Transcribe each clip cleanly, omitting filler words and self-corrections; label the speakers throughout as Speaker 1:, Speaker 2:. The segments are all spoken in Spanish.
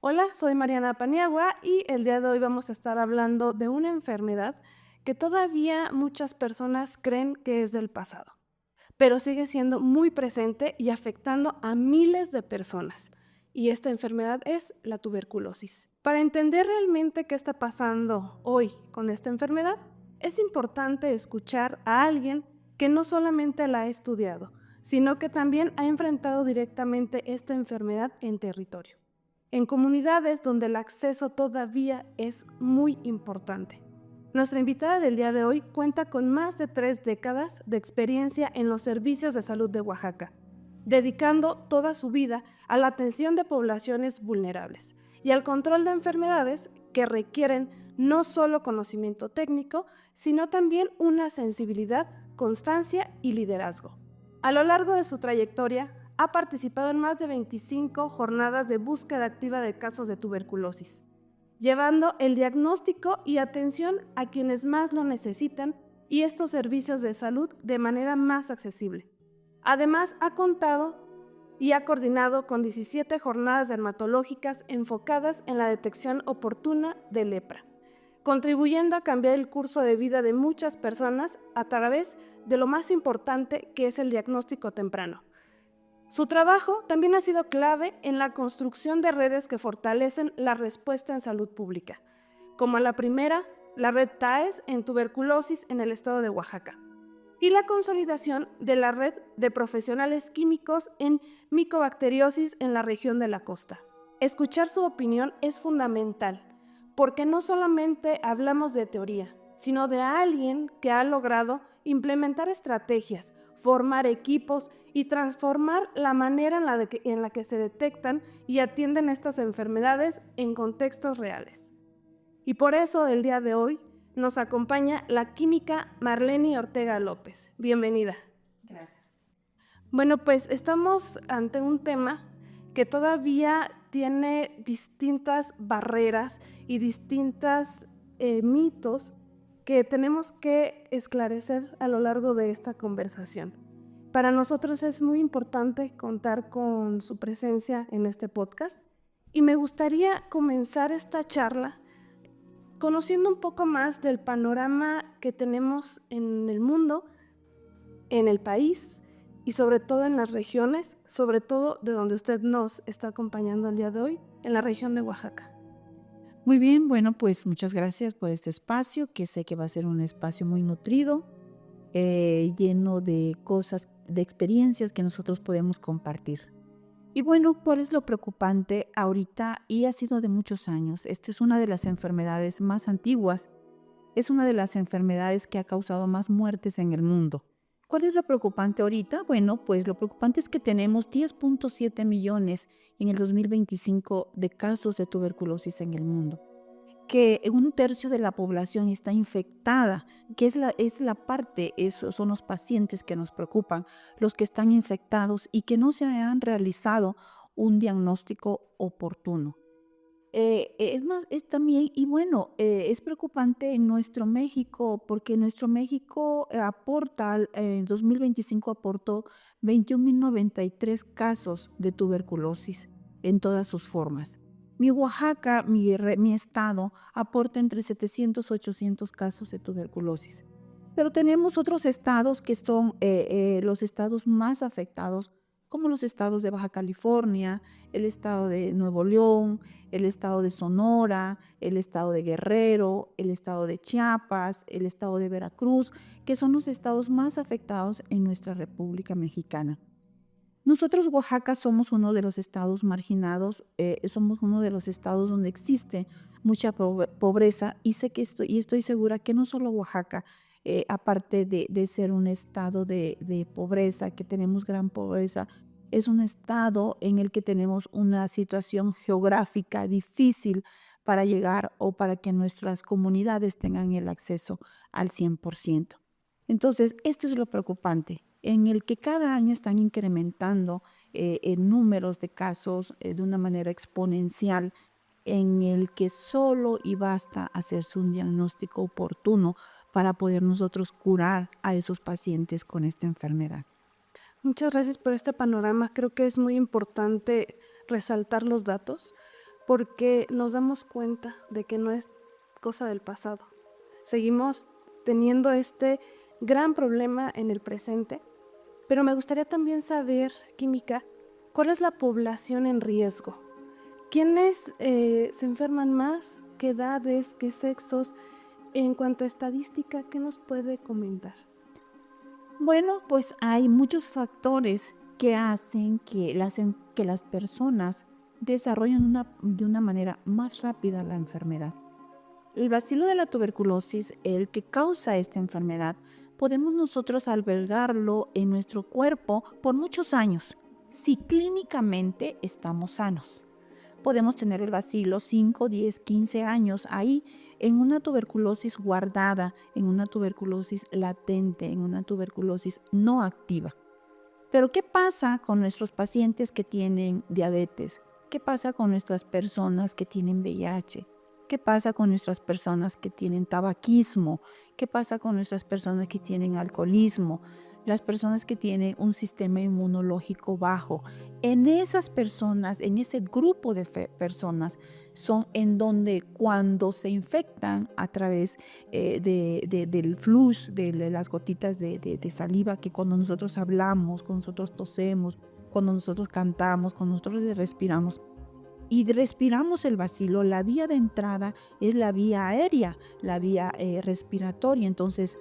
Speaker 1: Hola, soy Mariana Paniagua y el día de hoy vamos a estar hablando de una enfermedad que todavía muchas personas creen que es del pasado, pero sigue siendo muy presente y afectando a miles de personas. Y esta enfermedad es la tuberculosis. Para entender realmente qué está pasando hoy con esta enfermedad, es importante escuchar a alguien que no solamente la ha estudiado, sino que también ha enfrentado directamente esta enfermedad en territorio, en comunidades donde el acceso todavía es muy importante. Nuestra invitada del día de hoy cuenta con más de 3 décadas de experiencia en los servicios de salud de Oaxaca, dedicando toda su vida a la atención de poblaciones vulnerables y al control de enfermedades que requieren no solo conocimiento técnico, sino también una sensibilidad, constancia y liderazgo. A lo largo de su trayectoria, ha participado en más de 25 jornadas de búsqueda activa de casos de tuberculosis, llevando el diagnóstico y atención a quienes más lo necesitan y estos servicios de salud de manera más accesible. Además, ha contado y ha coordinado con 17 jornadas dermatológicas enfocadas en la detección oportuna de lepra, contribuyendo a cambiar el curso de vida de muchas personas a través de lo más importante, que es el diagnóstico temprano. Su trabajo también ha sido clave en la construcción de redes que fortalecen la respuesta en salud pública, como la primera, la red TAES en tuberculosis en el estado de Oaxaca, y la consolidación de la red de profesionales químicos en micobacteriosis en la región de la costa. Escuchar su opinión es fundamental, porque no solamente hablamos de teoría, sino de alguien que ha logrado implementar estrategias, formar equipos y transformar la manera en la que se detectan y atienden estas enfermedades en contextos reales. Y por eso el día de hoy nos acompaña la química Marlene Ortega López. Bienvenida.
Speaker 2: Gracias.
Speaker 1: Bueno, pues estamos ante un tema que todavía tiene distintas barreras y distintos mitos que tenemos que esclarecer a lo largo de esta conversación. Para nosotros es muy importante contar con su presencia en este podcast y me gustaría comenzar esta charla conociendo un poco más del panorama que tenemos en el mundo, en el país y sobre todo en las regiones, sobre todo de donde usted nos está acompañando el día de hoy, en la región de Oaxaca.
Speaker 2: Muy bien, bueno, pues muchas gracias por este espacio, que sé que va a ser un espacio muy nutrido, lleno de cosas, de experiencias que nosotros podemos compartir. Y bueno, ¿cuál es lo preocupante ahorita? Y ha sido de muchos años. Esta es una de las enfermedades más antiguas. Es una de las enfermedades que ha causado más muertes en el mundo. ¿Cuál es lo preocupante ahorita? Bueno, pues lo preocupante es que tenemos 10.7 millones en el 2025 de casos de tuberculosis en el mundo, que un tercio de la población está infectada, que es la parte, esos son los pacientes que nos preocupan, los que están infectados y que no se han realizado un diagnóstico oportuno. Es más, es también, y bueno, es preocupante en nuestro México, porque nuestro México aporta, en 2025 aportó 21.093 casos de tuberculosis en todas sus formas. Mi Oaxaca, mi estado, aporta entre 700 y 800 casos de tuberculosis. Pero tenemos otros estados que son los estados más afectados, como los estados de Baja California, el estado de Nuevo León, el estado de Sonora, el estado de Guerrero, el estado de Chiapas, el estado de Veracruz, que son los estados más afectados en nuestra República Mexicana. Nosotros, Oaxaca, somos uno de los estados marginados, somos uno de los estados donde existe mucha pobreza y sé que estoy segura que no solo Oaxaca, aparte de ser un estado de pobreza, que tenemos gran pobreza, es un estado en el que tenemos una situación geográfica difícil para llegar o para que nuestras comunidades tengan el acceso al 100%. Entonces, esto es lo preocupante, en el que cada año están incrementando en números de casos de una manera exponencial, en el que solo y basta hacerse un diagnóstico oportuno para poder nosotros curar a esos pacientes con esta enfermedad.
Speaker 1: Muchas gracias por este panorama. Creo que es muy importante resaltar los datos, porque nos damos cuenta de que no es cosa del pasado. Seguimos teniendo este gran problema en el presente, pero me gustaría también saber, Química, ¿cuál es la población en riesgo? ¿Quiénes se enferman más? ¿Qué edades? ¿Qué sexos? En cuanto a estadística, ¿qué nos puede comentar?
Speaker 2: Bueno, pues hay muchos factores que hacen que las personas desarrollen de una manera más rápida la enfermedad. El bacilo de la tuberculosis, el que causa esta enfermedad, podemos nosotros albergarlo en nuestro cuerpo por muchos años, si clínicamente estamos sanos. Podemos tener el bacilo 5, 10, 15 años ahí en una tuberculosis guardada, en una tuberculosis latente, en una tuberculosis no activa. Pero ¿qué pasa con nuestros pacientes que tienen diabetes? ¿Qué pasa con nuestras personas que tienen VIH? ¿Qué pasa con nuestras personas que tienen tabaquismo? ¿Qué pasa con nuestras personas que tienen alcoholismo? Las personas que tienen un sistema inmunológico bajo. En esas personas, en ese grupo de personas, son en donde cuando se infectan a través del flush, de las gotitas de saliva, que cuando nosotros hablamos, cuando nosotros tosemos, cuando nosotros cantamos, cuando nosotros respiramos, y respiramos el bacilo, la vía de entrada es la vía aérea, la vía respiratoria. Entonces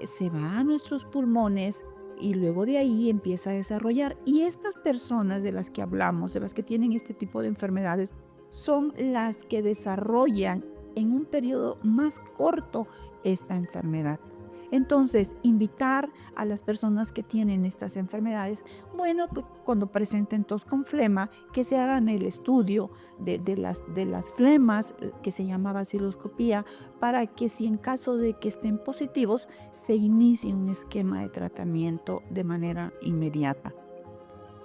Speaker 2: se va a nuestros pulmones y luego de ahí empieza a desarrollar. Y estas personas de las que hablamos, de las que tienen este tipo de enfermedades, son las que desarrollan en un periodo más corto esta enfermedad. Entonces, invitar a las personas que tienen estas enfermedades, bueno, pues cuando presenten tos con flema, que se hagan el estudio de las flemas, que se llama baciloscopía, para que si en caso de que estén positivos, se inicie un esquema de tratamiento de manera inmediata.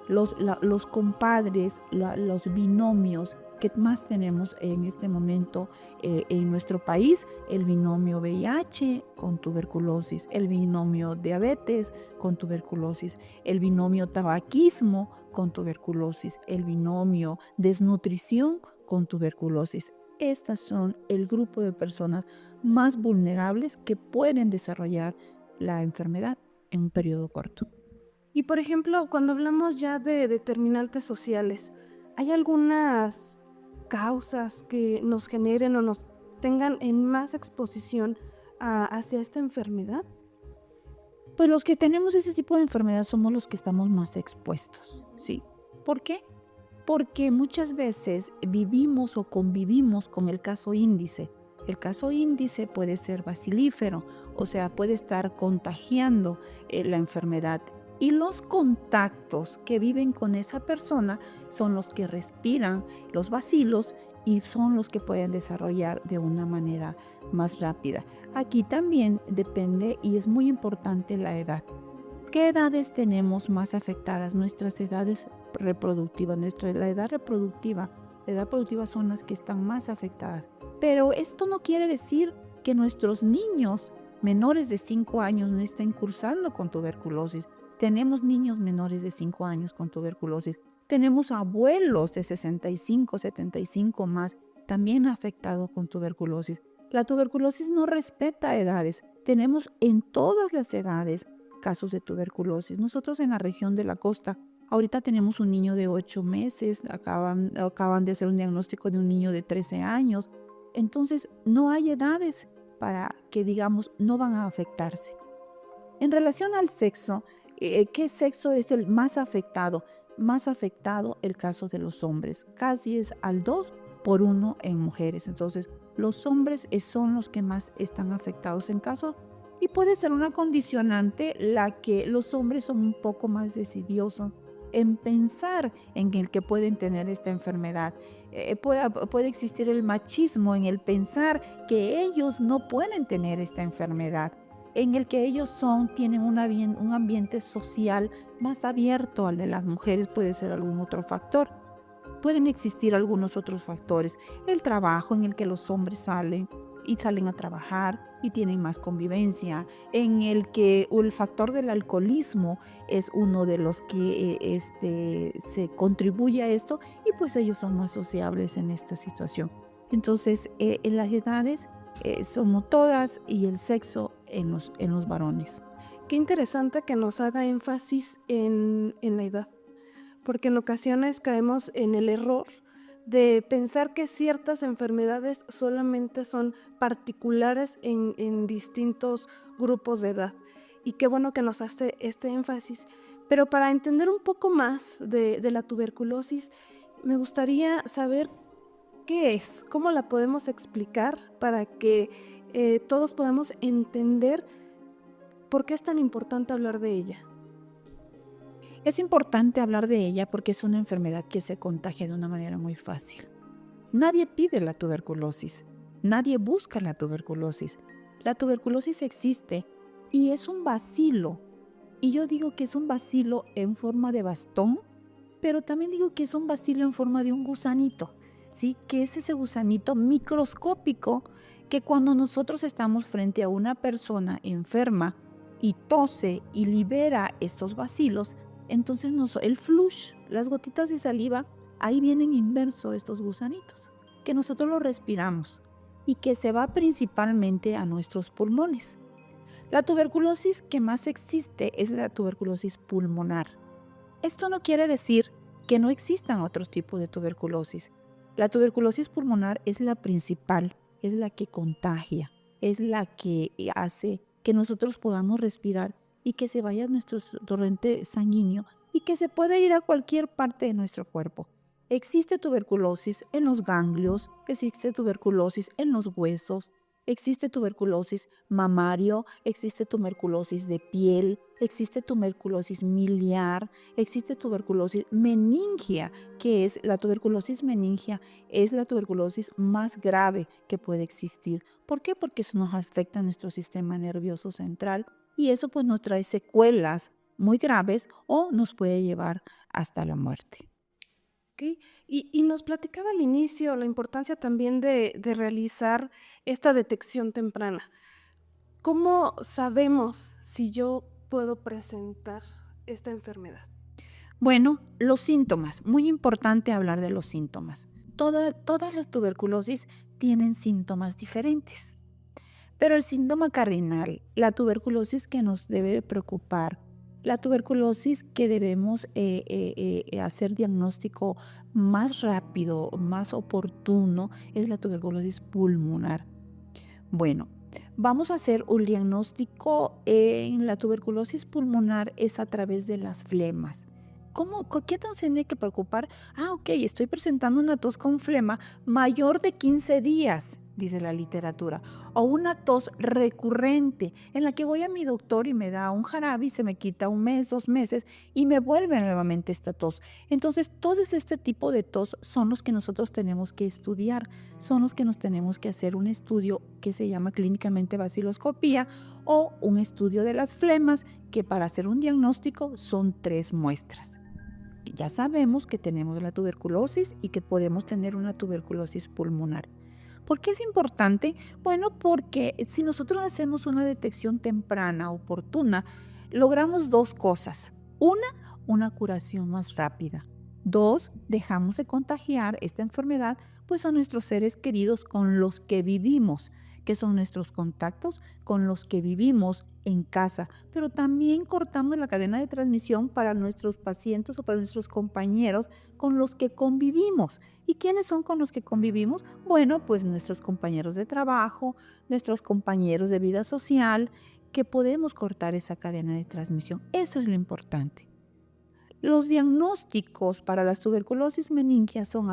Speaker 2: Los compadres, los binomios que más tenemos en este momento en nuestro país, el binomio VIH con tuberculosis, el binomio diabetes con tuberculosis, el binomio tabaquismo con tuberculosis, el binomio desnutrición con tuberculosis. Estas son el grupo de personas más vulnerables que pueden desarrollar la enfermedad en un periodo corto.
Speaker 1: Y por ejemplo, cuando hablamos ya de determinantes sociales, ¿hay algunas causas que nos generen o nos tengan en más exposición hacia esta enfermedad?
Speaker 2: Pues los que tenemos ese tipo de enfermedad somos los que estamos más expuestos, ¿sí? ¿Por qué? Porque muchas veces vivimos o convivimos con el caso índice. El caso índice puede ser bacilífero, o sea, puede estar contagiando la enfermedad. Y los contactos que viven con esa persona son los que respiran los bacilos y son los que pueden desarrollar de una manera más rápida. Aquí también depende y es muy importante la edad. ¿Qué edades tenemos más afectadas? Nuestras edades reproductivas, la edad reproductiva son las que están más afectadas. Pero esto no quiere decir que nuestros niños menores de 5 años no estén cursando con tuberculosis. Tenemos niños menores de 5 años con tuberculosis. Tenemos abuelos de 65, 75 más, también afectados con tuberculosis. La tuberculosis no respeta edades. Tenemos en todas las edades casos de tuberculosis. Nosotros en la región de la costa, ahorita tenemos un niño de 8 meses, acaban de hacer un diagnóstico de un niño de 13 años. Entonces, no hay edades para que, digamos, no van a afectarse. En relación al sexo, ¿qué sexo es el más afectado? Más afectado el caso de los hombres. Casi es al 2 por 1 en mujeres. Entonces, los hombres son los que más están afectados en caso. Y puede ser una condicionante la que los hombres son un poco más decidiosos en pensar en el que pueden tener esta enfermedad. Puede existir el machismo en el pensar que ellos no pueden tener esta enfermedad, en el que ellos tienen un ambiente social más abierto al de las mujeres, puede ser algún otro factor. Pueden existir algunos otros factores, el trabajo en el que los hombres salen, y salen a trabajar y tienen más convivencia, en el que el factor del alcoholismo es uno de los que se contribuye a esto y pues ellos son más sociables en esta situación. Entonces, en las edades somos todas y el sexo en los varones.
Speaker 1: Qué interesante que nos haga énfasis en la edad, porque en ocasiones caemos en el error de pensar que ciertas enfermedades solamente son particulares en distintos grupos de edad. Y qué bueno que nos hace este énfasis. Pero para entender un poco más de la tuberculosis, me gustaría saber qué es, cómo la podemos explicar para que todos podamos entender por qué es tan importante hablar de ella.
Speaker 2: Es importante hablar de ella porque es una enfermedad que se contagia de una manera muy fácil. Nadie pide la tuberculosis, nadie busca la tuberculosis. La tuberculosis existe y es un bacilo. Y yo digo que es un bacilo en forma de bastón, pero también digo que es un bacilo en forma de un gusanito, ¿sí? Que es ese gusanito microscópico que cuando nosotros estamos frente a una persona enferma y tose y libera estos bacilos, entonces el flush, las gotitas de saliva, ahí vienen inmersos estos gusanitos, que nosotros los respiramos y que se va principalmente a nuestros pulmones. La tuberculosis que más existe es la tuberculosis pulmonar. Esto no quiere decir que no existan otros tipos de tuberculosis. La tuberculosis pulmonar es la principal, es la que contagia, es la que hace que nosotros podamos respirar y que se vaya a nuestro torrente sanguíneo y que se pueda ir a cualquier parte de nuestro cuerpo. Existe tuberculosis en los ganglios, existe tuberculosis en los huesos, existe tuberculosis mamario, existe tuberculosis de piel, existe tuberculosis miliar, existe tuberculosis meningia, que es la tuberculosis meningia, es la tuberculosis más grave que puede existir. ¿Por qué? Porque eso nos afecta a nuestro sistema nervioso central y eso pues nos trae secuelas muy graves o nos puede llevar hasta la muerte.
Speaker 1: ¿Ok? Y nos platicaba al inicio la importancia también de realizar esta detección temprana. ¿Cómo sabemos si yo puedo presentar esta enfermedad?
Speaker 2: Bueno, los síntomas, muy importante hablar de los síntomas. Todas las tuberculosis tienen síntomas diferentes, pero el síntoma cardinal, la tuberculosis que nos debe preocupar, la tuberculosis que debemos hacer diagnóstico más rápido, más oportuno, es la tuberculosis pulmonar. Bueno, vamos a hacer un diagnóstico en la tuberculosis pulmonar es a través de las flemas. ¿Qué nos tiene que preocupar? Ok, estoy presentando una tos con flema mayor de 15 días, dice la literatura, o una tos recurrente en la que voy a mi doctor y me da un jarabe y se me quita un mes, 2 meses y me vuelve nuevamente esta tos. Entonces, todo este tipo de tos son los que nosotros tenemos que estudiar, son los que nos tenemos que hacer un estudio que se llama clínicamente baciloscopía o un estudio de las flemas, que para hacer un diagnóstico son 3 muestras. Ya sabemos que tenemos la tuberculosis y que podemos tener una tuberculosis pulmonar. ¿Por qué es importante? Bueno, porque si nosotros hacemos una detección temprana, oportuna, logramos 2 cosas. Una curación más rápida. 2, dejamos de contagiar esta enfermedad pues a nuestros seres queridos con los que vivimos, que son nuestros contactos con los que vivimos en casa, pero también cortamos la cadena de transmisión para nuestros pacientes o para nuestros compañeros con los que convivimos. ¿Y quiénes son con los que convivimos? Bueno, pues nuestros compañeros de trabajo, nuestros compañeros de vida social, que podemos cortar esa cadena de transmisión. Eso es lo importante. Los diagnósticos para las tuberculosis meningia son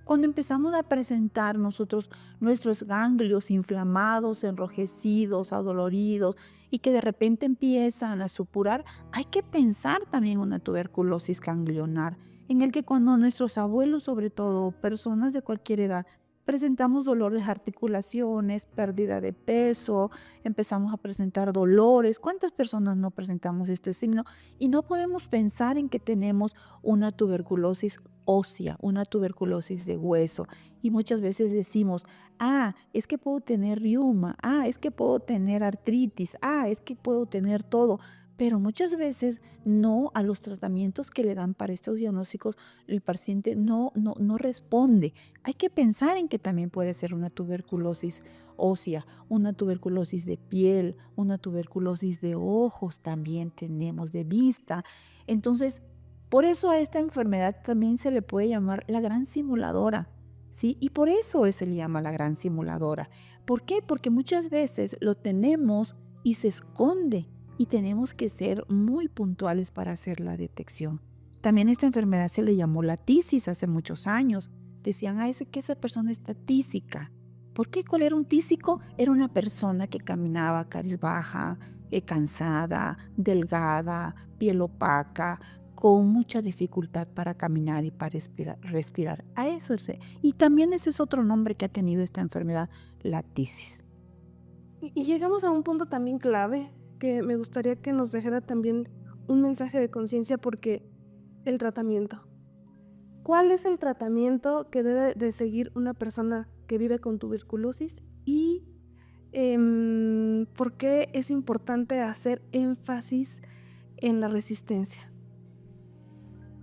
Speaker 2: cuando empezamos a presentar nuestros ganglios inflamados, enrojecidos, adoloridos y que de repente empiezan a supurar, hay que pensar también una tuberculosis ganglionar, en el que cuando nuestros abuelos, sobre todo personas de cualquier edad, presentamos dolores de articulaciones, pérdida de peso, empezamos a presentar dolores. ¿Cuántas personas no presentamos este signo? Y no podemos pensar en que tenemos una tuberculosis ósea, una tuberculosis de hueso. Y muchas veces decimos, es que puedo tener reuma, es que puedo tener artritis, es que puedo tener todo. Pero muchas veces no a los tratamientos que le dan para estos diagnósticos, el paciente no responde. Hay que pensar en que también puede ser una tuberculosis ósea, una tuberculosis de piel, una tuberculosis de ojos también tenemos, de vista. Entonces, por eso a esta enfermedad también se le puede llamar la gran simuladora, ¿sí? Y por eso se le llama la gran simuladora. ¿Por qué? Porque muchas veces lo tenemos y se esconde y tenemos que ser muy puntuales para hacer la detección. También esta enfermedad se le llamó la tisis hace muchos años. Decían, que esa persona está tísica. ¿Por qué? ¿Cuál era un tísico? Era una persona que caminaba cabizbaja, cansada, delgada, piel opaca, con mucha dificultad para caminar y para respirar. A eso y también ese es otro nombre que ha tenido esta enfermedad, la tisis.
Speaker 1: Y llegamos a un punto también clave que me gustaría que nos dejara también un mensaje de conciencia, porque el tratamiento. ¿Cuál es el tratamiento que debe de seguir una persona que vive con tuberculosis? Y ¿por qué es importante hacer énfasis en la resistencia?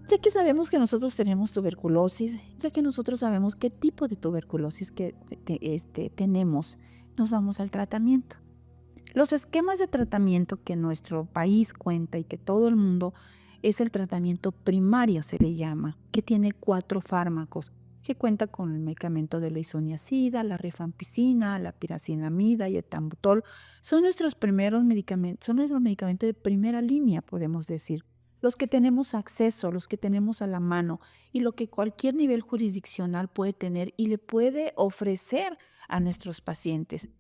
Speaker 2: Ya que sabemos que nosotros tenemos tuberculosis, ya que nosotros sabemos qué tipo de tuberculosis tenemos, nos vamos al tratamiento. Los esquemas de tratamiento que nuestro país cuenta y que todo el mundo es el tratamiento primario, se le llama, que tiene 4 fármacos, que cuenta con el medicamento de la isoniazida, la rifampicina, la piracinamida y el etambutol. Son nuestros primeros medicamentos, son nuestros medicamentos de primera línea, podemos decir. Los que tenemos acceso, los que tenemos a la mano y lo que cualquier nivel jurisdiccional puede tener y le puede ofrecer a nuestros pacientes.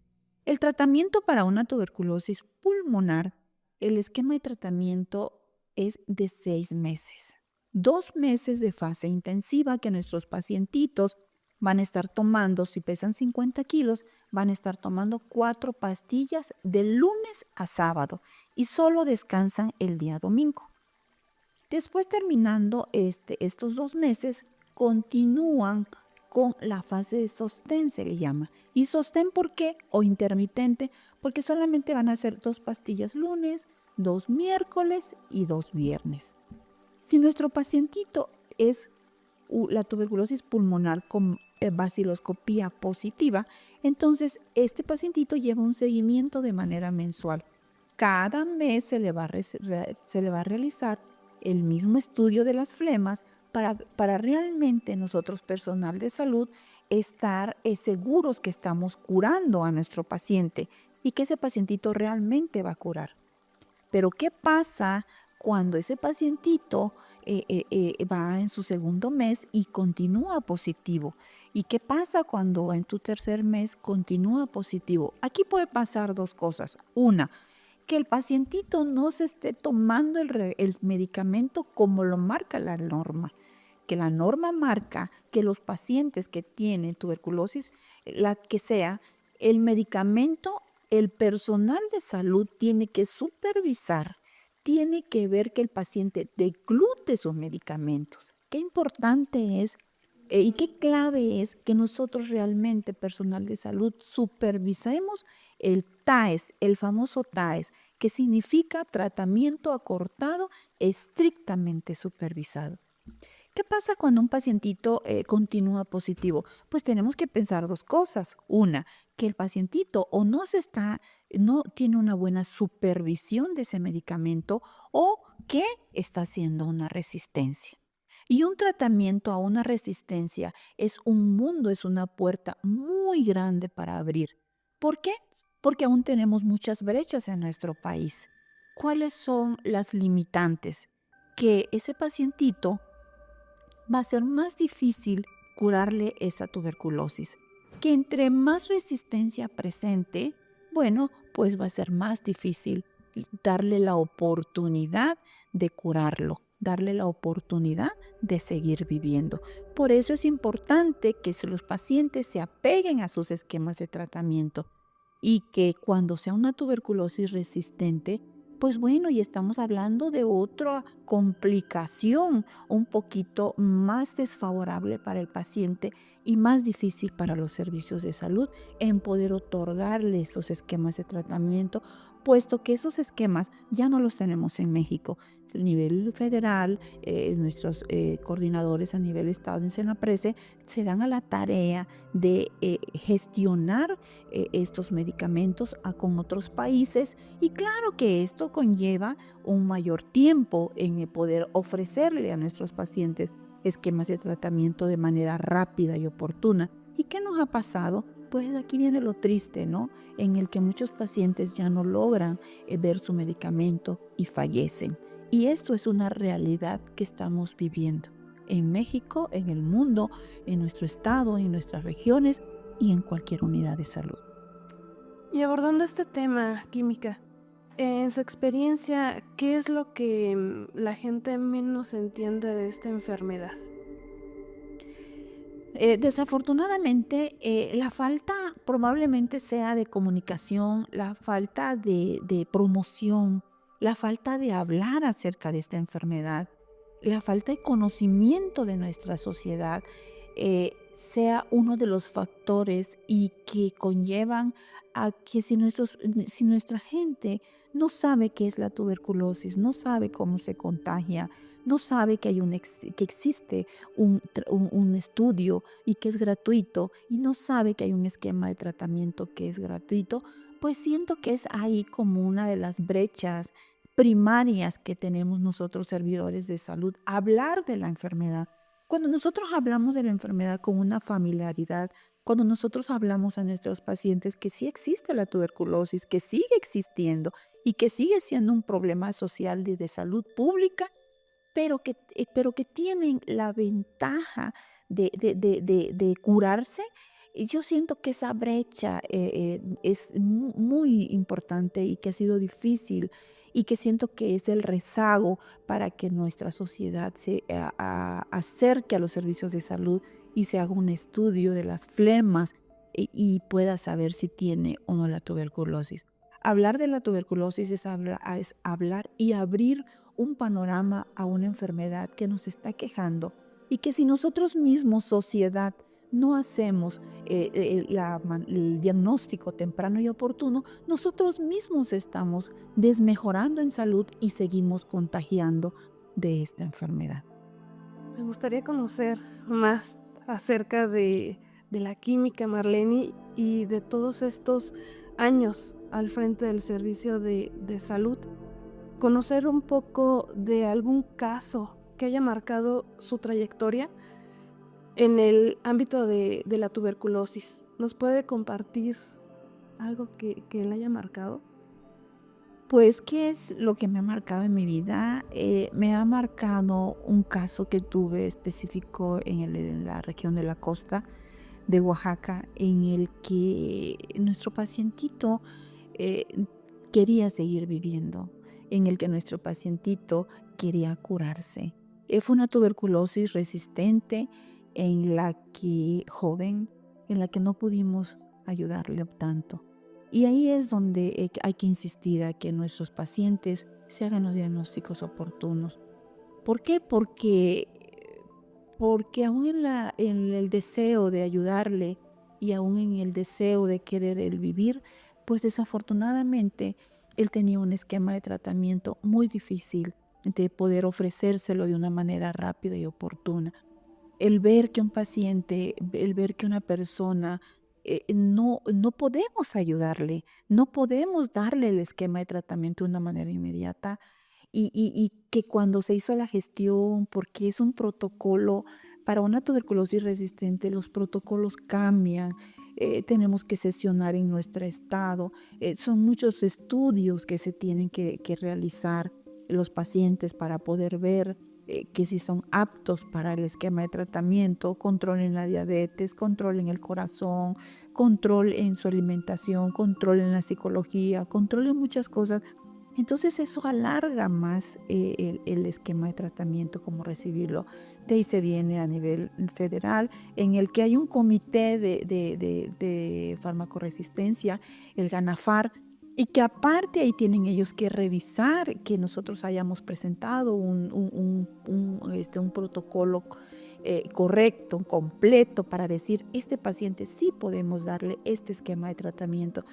Speaker 2: El tratamiento para una tuberculosis pulmonar, el esquema de tratamiento es de 6 meses. 2 meses de fase intensiva que nuestros pacientitos van a estar tomando, si pesan 50 kilos, van a estar tomando 4 pastillas de lunes a sábado y solo descansan el día domingo. Después, terminando estos 2 meses, continúan con la fase de sostén, se le llama. ¿Y sostén por qué? O intermitente, porque solamente van a ser 2 pastillas lunes, 2 miércoles y 2 viernes. Si nuestro pacientito es la tuberculosis pulmonar con baciloscopía positiva, entonces este pacientito lleva un seguimiento de manera mensual. Cada mes se le va a realizar el mismo estudio de las flemas para realmente nosotros, personal de salud, estar seguros que estamos curando a nuestro paciente y que ese pacientito realmente va a curar. Pero ¿qué pasa cuando ese pacientito va en su segundo mes y continúa positivo? ¿Y qué pasa cuando en tu tercer mes continúa positivo? Aquí puede pasar 2 cosas. Una, que el pacientito no se esté tomando el medicamento como lo marca la norma. Que la norma marca que los pacientes que tienen tuberculosis, la que sea, el medicamento, el personal de salud tiene que supervisar, tiene que ver que el paciente deglute sus medicamentos. Qué importante es y qué clave es que nosotros realmente, personal de salud, supervisemos el TAES, el famoso TAES, que significa tratamiento acortado estrictamente supervisado. ¿Qué pasa cuando un pacientito continúa positivo? Pues tenemos que pensar 2 cosas. Una, que el pacientito o no tiene una buena supervisión de ese medicamento o que está haciendo una resistencia. Y un tratamiento a una resistencia es un mundo, es una puerta muy grande para abrir. ¿Por qué? Porque aún tenemos muchas brechas en nuestro país. ¿Cuáles son las limitantes? Que ese pacientito va a ser más difícil curarle esa tuberculosis. Que entre más resistencia presente, bueno, pues va a ser más difícil darle la oportunidad de curarlo, darle la oportunidad de seguir viviendo. Por eso es importante que los pacientes se apeguen a sus esquemas de tratamiento y que cuando sea una tuberculosis resistente, pues bueno, y estamos hablando de otra complicación un poquito más desfavorable para el paciente y más difícil para los servicios de salud en poder otorgarle esos esquemas de tratamiento, puesto que esos esquemas ya no los tenemos en México. A nivel federal, nuestros coordinadores a nivel estado en Senaprece se dan a la tarea de gestionar estos medicamentos con otros países, y claro que esto conlleva un mayor tiempo en el poder ofrecerle a nuestros pacientes esquemas de tratamiento de manera rápida y oportuna. ¿Y qué nos ha pasado? Pues aquí viene lo triste, ¿no? En el que muchos pacientes ya no logran ver su medicamento y fallecen. Y esto es una realidad que estamos viviendo en México, en el mundo, en nuestro estado, en nuestras regiones y en cualquier unidad de salud.
Speaker 1: Y abordando este tema, Química, en su experiencia, ¿qué es lo que la gente menos entiende de esta enfermedad?
Speaker 2: Desafortunadamente, la falta probablemente sea de comunicación, la falta de promoción, la falta de hablar acerca de esta enfermedad, la falta de conocimiento de nuestra sociedad, sea uno de los factores y que conllevan a que si nuestra gente no sabe qué es la tuberculosis, no sabe cómo se contagia, no sabe que que existe un estudio y que es gratuito, y no sabe que hay un esquema de tratamiento que es gratuito, pues siento que es ahí como una de las brechas primarias que tenemos nosotros servidores de salud, hablar de la enfermedad. Cuando nosotros hablamos de la enfermedad con una familiaridad, cuando nosotros hablamos a nuestros pacientes que sí existe la tuberculosis, que sigue existiendo y que sigue siendo un problema social y de salud pública, pero que tienen la ventaja de curarse, y yo siento que esa brecha es muy importante y que ha sido difícil, y que siento que es el rezago para que nuestra sociedad se acerque a los servicios de salud y se haga un estudio de las flemas y pueda saber si tiene o no la tuberculosis. Hablar de la tuberculosis es hablar y abrir un panorama a una enfermedad que nos está quejando, y que si nosotros mismos, sociedad, no hacemos el diagnóstico temprano y oportuno, nosotros mismos estamos desmejorando en salud y seguimos contagiando de esta enfermedad.
Speaker 1: Me gustaría conocer más acerca de la química, Marlene, y de todos estos años al frente del servicio de salud. Conocer un poco de algún caso que haya marcado su trayectoria en el ámbito de la tuberculosis. ¿Nos puede compartir algo que le haya marcado?
Speaker 2: Pues, ¿qué es lo que me ha marcado en mi vida? Me ha marcado un caso que tuve específico en la región de la costa de Oaxaca, en el que nuestro pacientito eh, quería seguir viviendo, en el que nuestro pacientito quería curarse. Fue una tuberculosis resistente en la que, joven, en la que no pudimos ayudarle tanto. Y ahí es donde hay que insistir a que nuestros pacientes se hagan los diagnósticos oportunos. ¿Por qué? Porque aún en el deseo de ayudarle y aún en el deseo de querer el vivir, pues desafortunadamente él tenía un esquema de tratamiento muy difícil de poder ofrecérselo de una manera rápida y oportuna. El ver que una persona no podemos ayudarle, no podemos darle el esquema de tratamiento de una manera inmediata, y que cuando se hizo la gestión, porque es un protocolo para una tuberculosis resistente, los protocolos cambian, tenemos que sesionar en nuestro estado, son muchos estudios que se tienen que realizar los pacientes para poder ver que si son aptos para el esquema de tratamiento, controlen la diabetes, controlen el corazón, control en su alimentación, control en la psicología, control en muchas cosas. Entonces eso alarga más el esquema de tratamiento, como recibirlo. De ahí se viene a nivel federal, en el que hay un comité de farmacoresistencia, el GANAFAR, Y que aparte ahí tienen ellos que revisar que nosotros hayamos presentado un protocolo correcto, completo, para decir, este paciente sí podemos darle este esquema de tratamiento.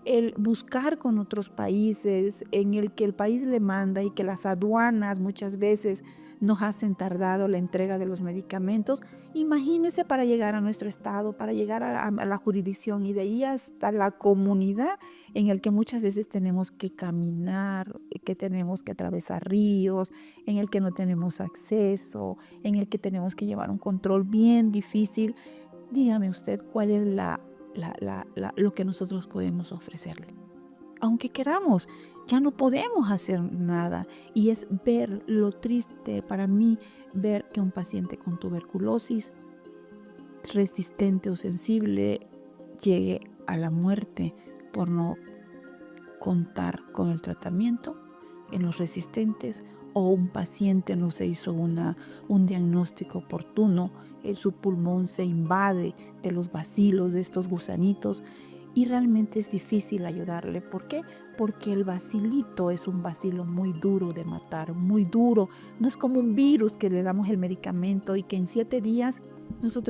Speaker 2: El buscar con otros países en el que el país le manda y que las aduanas muchas veces nos hacen tardado la entrega de los medicamentos. Imagínese para llegar a nuestro estado, para llegar a la jurisdicción y de ahí hasta la comunidad en el que muchas veces tenemos que caminar, que tenemos que atravesar ríos, en el que no tenemos acceso, en el que tenemos que llevar un control bien difícil. Dígame usted cuál es lo que nosotros podemos ofrecerle. Aunque queramos, ya no podemos hacer nada. Y es ver lo triste para mí, ver que un paciente con tuberculosis resistente o sensible llegue a la muerte por no contar con el tratamiento en los resistentes, o un paciente no se hizo un diagnóstico oportuno, su pulmón se invade de los bacilos, de estos gusanitos, y realmente es difícil ayudarle. ¿Por qué? Porque el bacilito es un bacilo muy duro de matar, muy duro. No es como un virus que le damos el medicamento y que en 7 días,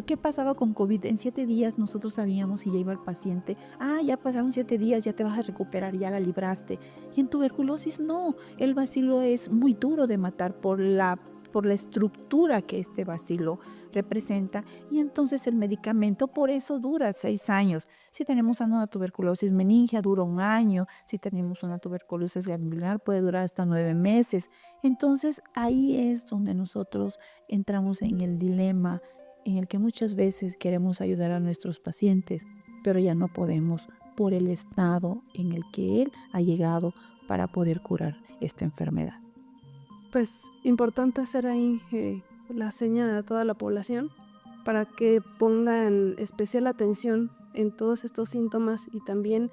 Speaker 2: ¿qué pasaba con COVID? En 7 días nosotros sabíamos y ya iba el paciente, ya pasaron 7 días, ya te vas a recuperar, ya la libraste. Y en tuberculosis no, el bacilo es muy duro de matar por la estructura que este bacilo representa, y entonces el medicamento por eso dura 6 años. Si tenemos una tuberculosis meningia dura 1 año, si tenemos una tuberculosis glandular puede durar hasta 9 meses. Entonces ahí es donde nosotros entramos en el dilema en el que muchas veces queremos ayudar a nuestros pacientes, pero ya no podemos por el estado en el que él ha llegado para poder curar esta enfermedad.
Speaker 1: Pues importante hacer ahí la seña a toda la población para que pongan especial atención en todos estos síntomas y también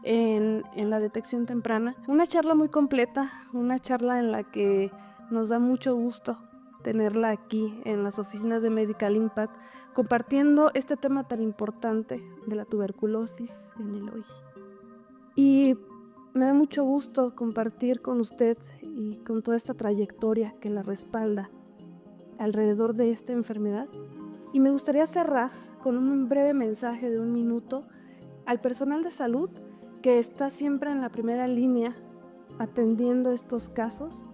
Speaker 1: en la detección temprana. Una charla muy completa, una charla en la que nos da mucho gusto tenerla aquí en las oficinas de Medical Impact, compartiendo este tema tan importante de la tuberculosis en el hoy. Y me da mucho gusto compartir con usted y con toda esta trayectoria que la respalda alrededor de esta enfermedad. Y me gustaría cerrar con un breve mensaje de 1 minuto al personal de salud que está siempre en la primera línea atendiendo estos casos.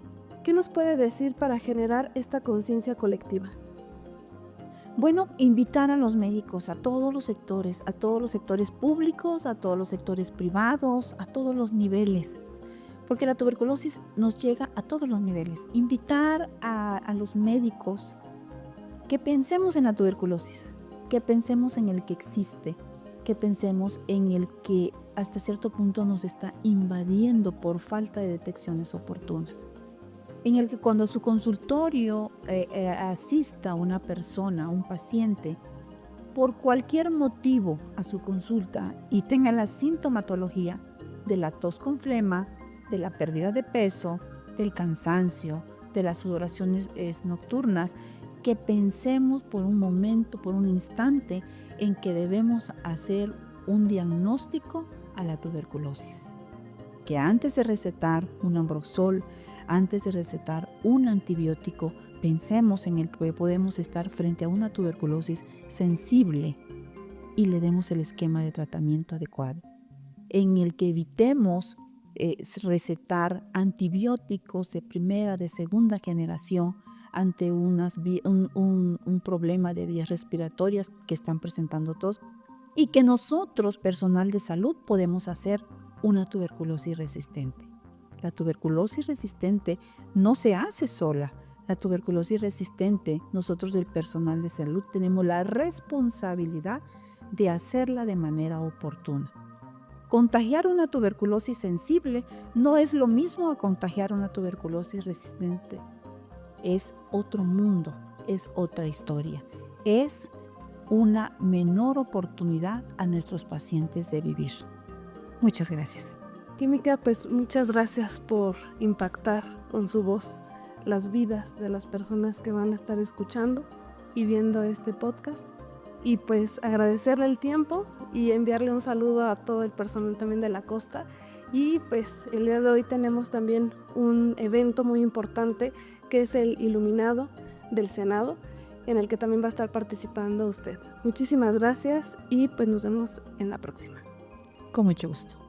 Speaker 1: ¿Qué nos puede decir para generar esta conciencia colectiva?
Speaker 2: Bueno, invitar a los médicos, a todos los sectores públicos, a todos los sectores privados, a todos los niveles, porque la tuberculosis nos llega a todos los niveles. Invitar a los médicos que pensemos en la tuberculosis, que pensemos en el que existe, que pensemos en el que hasta cierto punto nos está invadiendo por falta de detecciones oportunas. En el que cuando a su consultorio asista una persona, un paciente, por cualquier motivo a su consulta y tenga la sintomatología de la tos con flema, de la pérdida de peso, del cansancio, de las sudoraciones nocturnas, que pensemos por un momento, por un instante, en que debemos hacer un diagnóstico a la tuberculosis. Que antes de recetar un Ambroxol, antes de recetar un antibiótico, pensemos en el que podemos estar frente a una tuberculosis sensible y le demos el esquema de tratamiento adecuado, en el que evitemos recetar antibióticos de primera, de segunda generación ante un problema de vías respiratorias que están presentando tos, y que nosotros, personal de salud, podemos hacer una tuberculosis resistente. La tuberculosis resistente no se hace sola. La tuberculosis resistente, nosotros del personal de salud tenemos la responsabilidad de hacerla de manera oportuna. Contagiar una tuberculosis sensible no es lo mismo a contagiar una tuberculosis resistente. Es otro mundo, es otra historia. Es una menor oportunidad a nuestros pacientes de vivir. Muchas gracias.
Speaker 1: Química, pues muchas gracias por impactar con su voz las vidas de las personas que van a estar escuchando y viendo este podcast. Y pues agradecerle el tiempo y enviarle un saludo a todo el personal también de la costa Y pues el día de hoy tenemos también un evento muy importante que es el Iluminado del Senado, en el que también va a estar participando usted. Muchísimas gracias y pues nos vemos en la próxima.
Speaker 2: Con mucho gusto.